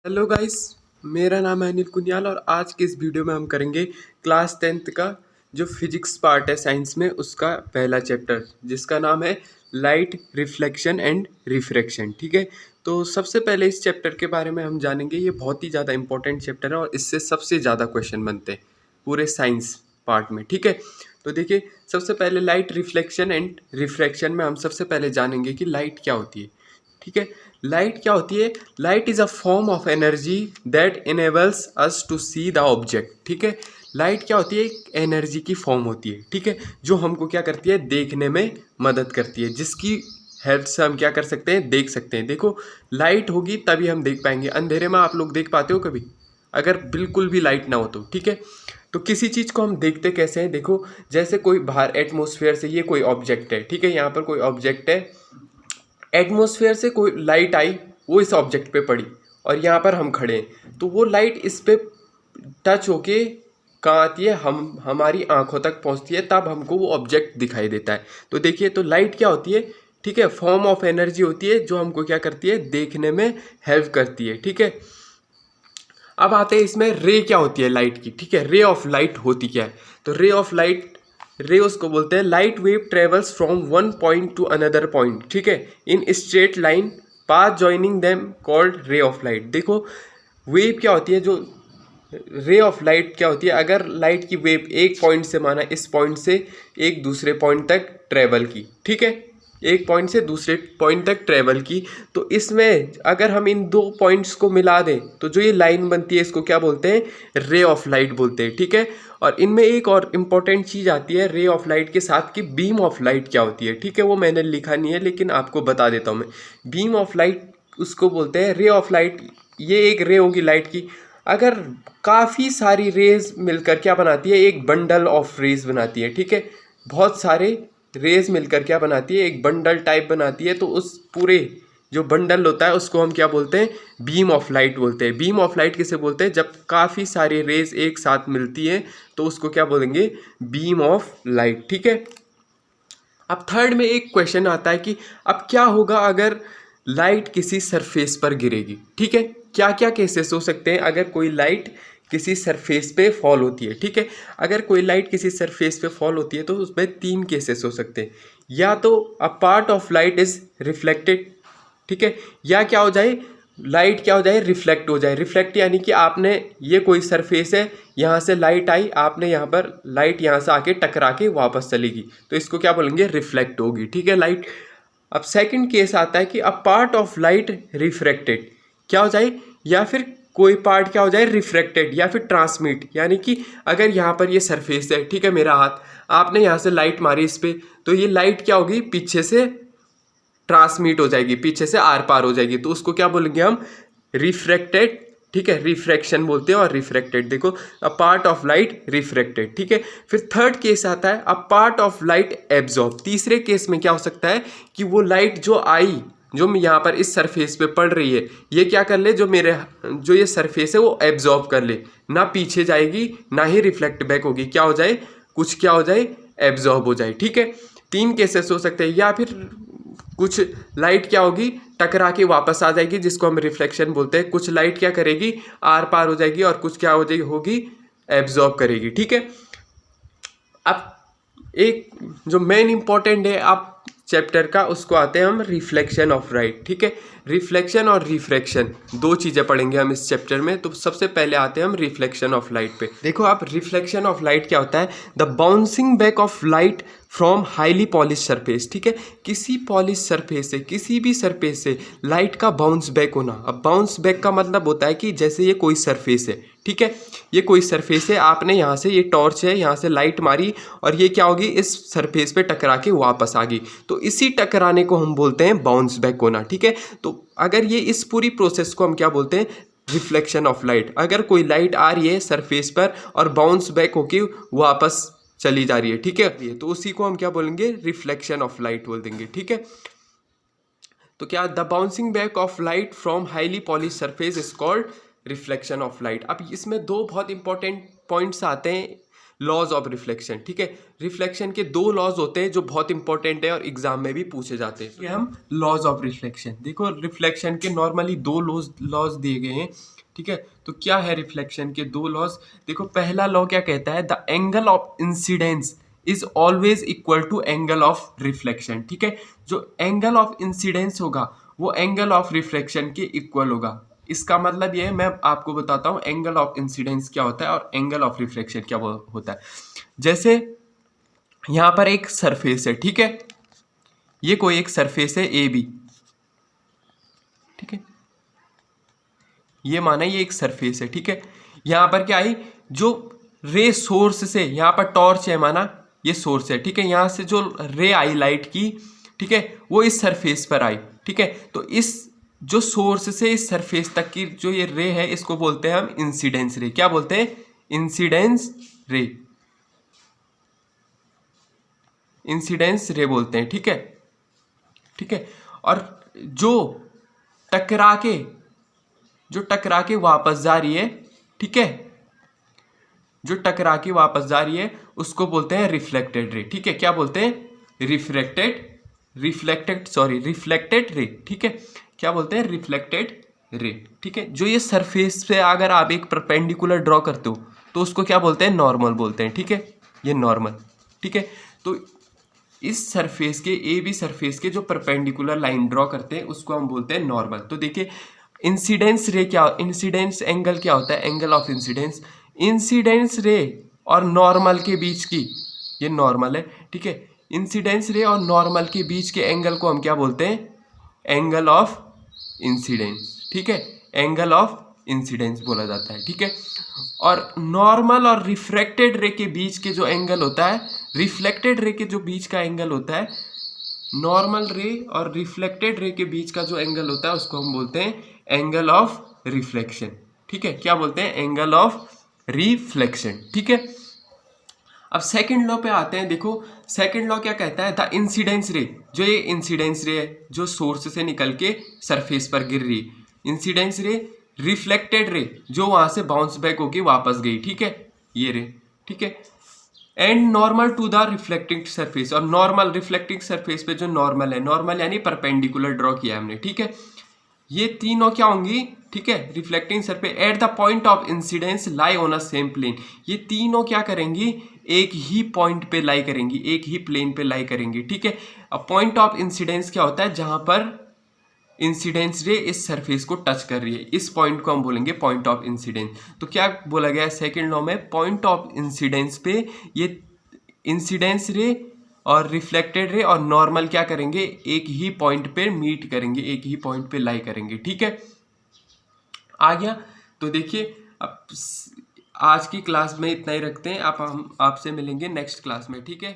Hello guys. मेरा नाम है अनिल कुनियाल और आज के इस वीडियो में हम करेंगे क्लास 10th का जो फिजिक्स पार्ट है साइंस में उसका पहला चैप्टर जिसका नाम है लाइट रिफ्लेक्शन एंड रिफ्रैक्शन। ठीक है, तो सबसे पहले इस चैप्टर के बारे में हम जानेंगे। ये बहुत ही ज़्यादा इंपॉर्टेंट चैप्टर है और इससे सबसे ज़्यादा क्वेश्चन बनते हैं पूरे साइंस पार्ट में। ठीक है, तो देखिए सबसे पहले लाइट रिफ्लेक्शन एंड रिफ्रैक्शन में हम सबसे पहले जानेंगे कि लाइट क्या होती है। ठीक है, लाइट क्या होती है? Light is a form of energy that enables us to see the object. ठीक है, लाइट क्या होती है? एक एनर्जी की फॉर्म होती है। ठीक है, जो हमको क्या करती है? देखने में मदद करती है, जिसकी हेल्प से हम क्या कर सकते हैं? देख सकते हैं। देखो, लाइट होगी तभी हम देख पाएंगे। अंधेरे में आप लोग देख पाते हो कभी? अगर बिल्कुल भी लाइट ना हो तो। ठीक है, तो किसी चीज़ को हम देखते कैसे हैं? देखो, जैसे कोई बाहर एटमोसफेयर से ये कोई ऑब्जेक्ट है। ठीक है, यहाँ पर कोई ऑब्जेक्ट है, एटमॉस्फेयर से कोई लाइट आई, वो इस ऑब्जेक्ट पे पड़ी और यहाँ पर हम खड़े हैं, तो वो लाइट इस पे टच होके कहाँ आती है? हम हमारी आंखों तक पहुँचती है, तब हमको वो ऑब्जेक्ट दिखाई देता है। तो देखिए, तो लाइट क्या होती है? ठीक है, फॉर्म ऑफ एनर्जी होती है जो हमको क्या करती है? देखने में हेल्प करती है। ठीक है, अब आते हैं इसमें रे क्या होती है लाइट की। ठीक है, रे ऑफ लाइट होती क्या है? तो रे ऑफ लाइट, रे उसको बोलते हैं light wave travels from one point two another point. ठीक है, in straight line path joining them called ray of light. देखो, वेव क्या होती है? जो रे ऑफ लाइट क्या होती है? अगर लाइट की वेव एक पॉइंट से, माना इस पॉइंट से एक दूसरे पॉइंट तक ट्रेवल की, ठीक है, एक पॉइंट से दूसरे पॉइंट तक ट्रेवल की, तो इसमें अगर हम इन दो पॉइंट्स को मिला दें तो जो ये लाइन बनती है इसको क्या बोलते हैं? रे ऑफ लाइट बोलते हैं। ठीक है, और इनमें एक और इम्पॉर्टेंट चीज़ आती है रे ऑफ लाइट के साथ कि बीम ऑफ लाइट क्या होती है। ठीक है, वो मैंने लिखा नहीं है लेकिन आपको बता देता हूँ मैं। बीम ऑफ लाइट उसको बोलते हैं। रे ऑफ लाइट, ये एक रे होगी लाइट की, अगर काफ़ी सारी रेज मिलकर क्या बनाती है? एक बंडल ऑफ रेज बनाती है। ठीक है, बहुत सारे रेज मिलकर क्या बनाती है? एक बंडल टाइप बनाती है। तो उस पूरे जो बंडल होता है उसको हम क्या बोलते हैं? बीम ऑफ लाइट बोलते हैं। बीम ऑफ लाइट किसे बोलते हैं? जब काफ़ी सारी रेज एक साथ मिलती है तो उसको क्या बोलेंगे? Beam of light. ठीक है, अब थर्ड में एक क्वेश्चन आता है कि अब क्या होगा अगर लाइट किसी सरफेस पर गिरेगी। ठीक है, क्या क्या केसेस हो सकते हैं अगर कोई लाइट किसी सरफेस पे फॉल होती है। ठीक है, अगर कोई लाइट किसी सरफेस पे फॉल होती है तो उसमें तीन केसेस हो सकते हैं। या तो a part of light is reflected, ठीक है, या क्या हो जाए? लाइट क्या हो जाए? रिफ्लेक्ट हो जाए। रिफ्लेक्ट यानी कि आपने, ये कोई सरफेस है, यहाँ से लाइट आई, आपने यहाँ पर लाइट यहाँ से आके टकरा के वापस चलेगी, तो इसको क्या बोलेंगे? रिफ्लेक्ट होगी। ठीक है, लाइट। अब सेकंड केस आता है कि a part of light refracted, क्या हो जाए? या फिर कोई पार्ट क्या हो जाए? रिफ्रैक्टेड या फिर ट्रांसमिट, यानी कि अगर यहाँ पर ये सरफेस है, ठीक है, मेरा हाथ, आपने यहाँ से लाइट मारी इस पर, तो ये लाइट क्या होगी? पीछे से ट्रांसमिट हो जाएगी, पीछे से आर पार हो जाएगी, तो उसको क्या बोलेंगे हम? रिफ्रैक्टेड। ठीक है, रिफ्रैक्शन बोलते हैं। और रिफ्रैक्टेड, देखो, a part of light refracted. ठीक है, फिर थर्ड केस आता है a part of light absorb. तीसरे केस में क्या हो सकता है कि वो लाइट जो आई, जो यहाँ पर इस सरफेस पे पड़ रही है, ये क्या कर ले? जो मेरे, जो ये सरफेस है वो एब्जॉर्ब कर ले, ना पीछे जाएगी ना ही रिफ्लेक्ट बैक होगी। क्या हो जाए? कुछ क्या हो जाए? एब्जॉर्ब हो जाए। ठीक है, तीन केसेस हो सकते हैं। या फिर कुछ लाइट क्या होगी? टकरा के वापस आ जाएगी, जिसको हम रिफ्लेक्शन बोलते हैं। कुछ लाइट क्या करेगी? आर पार हो जाएगी, और कुछ क्या हो जाएगी? होगी एब्जॉर्ब करेगी। ठीक है, अब एक जो मेन इंपॉर्टेंट है आप चैप्टर का, उसको आते हैं हम रिफ्लेक्शन ऑफ लाइट। ठीक है, रिफ्लेक्शन और रिफ्रैक्शन दो चीज़ें पढ़ेंगे हम इस चैप्टर में। तो सबसे पहले आते हैं हम रिफ्लेक्शन ऑफ लाइट पे। देखो आप, रिफ्लेक्शन ऑफ लाइट क्या होता है? The bouncing back of light from highly polish surface. ठीक है, किसी पॉलिश सरफेस से, किसी भी सरफेस से लाइट का बाउंस बैक होना। अब बाउंस बैक का मतलब होता है कि जैसे ये कोई सरफेस है, ठीक है, ये कोई सरफेस है, आपने यहाँ से, ये टॉर्च है, यहाँ से लाइट मारी और ये क्या होगी? इस सरफेस पे टकरा के वापस आ गई, तो इसी टकराने को हम बोलते हैं बाउंस बैक होना। ठीक है, तो अगर ये, इस पूरी प्रोसेस को हम क्या बोलते हैं? Reflection of light. अगर कोई लाइट आ रही है सरफेस पर और बाउंस बैक होके वापस चली जा रही है, ठीक है, तो उसी को हम क्या बोलेंगे? रिफ्लेक्शन ऑफ लाइट बोल देंगे। ठीक है, तो क्या? The bouncing back of light from highly polish surface is called reflection of light. अब इसमें दो बहुत इंपॉर्टेंट पॉइंट्स आते हैं लॉज ऑफ रिफ्लेक्शन। ठीक है, रिफ्लेक्शन के 2 लॉज होते हैं जो बहुत इंपॉर्टेंट है और एग्जाम में भी पूछे जाते हैं। ये हम लॉज ऑफ रिफ्लेक्शन, देखो रिफ्लेक्शन के नॉर्मली 2 लॉज दिए गए हैं। ठीक है, तो क्या है रिफ्लेक्शन के 2 लॉज? देखो पहला लॉ क्या कहता है, the angle of incidence is always equal to angle of reflection. ठीक है, जो एंगल ऑफ इंसिडेंस होगा वो एंगल ऑफ रिफ्लेक्शन के इक्वल होगा। इसका मतलब ये है, मैं आपको बताता हूँ एंगल ऑफ इंसिडेंस क्या होता है और एंगल ऑफ रिफ्लेक्शन क्या होता है। जैसे यहाँ पर एक सरफेस है, ठीक है, ये कोई एक सरफेस है ए बी। ठीक है, ये माना ये एक सरफेस है। ठीक है, यहाँ पर क्या आई, जो रे सोर्स से, यहाँ पर टॉर्च है माना ये सोर्स है। ठीक है, यहाँ से जो रे आई लाइट की, ठीक है, वो इस सरफेस पर आई। ठीक है, तो इस जो सोर्स से इस सरफेस तक की जो ये रे है इसको बोलते हैं हम इंसिडेंस रे। क्या बोलते हैं? इंसिडेंस रे, इंसिडेंस रे बोलते हैं। ठीक है, ठीक है, और जो टकरा के वापस जा रही है, ठीक है, जो टकरा के वापस जा रही है उसको बोलते हैं रिफ्लेक्टेड रे। ठीक है, क्या बोलते हैं? Reflected ray. ठीक है, क्या बोलते हैं? Reflected ray. ठीक है, जो ये सरफेस पे अगर आप एक परपेंडिकुलर ड्रॉ करते हो तो उसको क्या बोलते हैं? नॉर्मल बोलते हैं। ठीक है, ये नॉर्मल। ठीक है, तो इस सरफेस के ए बी सरफेस के जो परपेंडिकुलर लाइन ड्रॉ करते हैं उसको हम बोलते हैं नॉर्मल। तो देखिए इंसिडेंस रे क्या, इंसिडेंस एंगल क्या होता है? एंगल ऑफ इंसिडेंस, इंसिडेंस रे और नॉर्मल के बीच की, ये नॉर्मल है। ठीक है, इंसिडेंस रे और नॉर्मल के बीच के एंगल को हम क्या बोलते हैं? Angle of incidence. ठीक है, एंगल ऑफ इंसिडेंस बोला जाता है। ठीक है, और नॉर्मल और रिफ्रैक्टेड रे के बीच के जो एंगल होता है, रिफ्लेक्टेड रे के जो बीच का एंगल होता है, नॉर्मल रे और रिफ्लेक्टेड रे के बीच का जो एंगल होता है उसको हम बोलते हैं एंगल ऑफ रिफ्लेक्शन। ठीक है, क्या बोलते हैं? Angle of reflection. ठीक है, अब सेकंड लॉ पे आते हैं। देखो सेकंड लॉ क्या कहता है, द इंसिडेंस रे, जो ये इंसिडेंस रे है जो सोर्स से निकल के सरफेस पर गिर रही, इंसिडेंस रे, रिफ्लेक्टेड रे जो वहां से बाउंस बैक होके वापस गई, ठीक है, ये रे, ठीक है, and normal to the reflecting surface, और नॉर्मल रिफ्लेक्टिंग सरफेस पे जो नॉर्मल है, नॉर्मल यानी परपेंडिकुलर ड्रॉ किया हमने, ठीक है, ये तीनों क्या होंगी, ठीक है, reflecting surface at the point of incidence lie on a same plane, ये तीनों क्या करेंगी, एक ही पॉइंट पे लाई करेंगी, एक ही प्लेन पे लाई करेंगी, ठीक है। अब पॉइंट ऑफ इंसिडेंस क्या होता है, जहां पर इंसिडेंस रे इस सरफेस को टच कर रही है, इस पॉइंट को हम बोलेंगे पॉइंट ऑफ इंसिडेंस। तो क्या बोला गया है सेकेंड लॉ में, पॉइंट ऑफ इंसिडेंस पे ये इंसिडेंस रे और रिफ्लेक्टेड रे और नॉर्मल क्या करेंगे, एक ही पॉइंट पे मीट करेंगे, एक ही पॉइंट पे लाई करेंगे, ठीक है, आ गया। तो देखिए अब आज की क्लास में इतना ही रखते हैं, आप हम आपसे मिलेंगे नेक्स्ट क्लास में, ठीक है।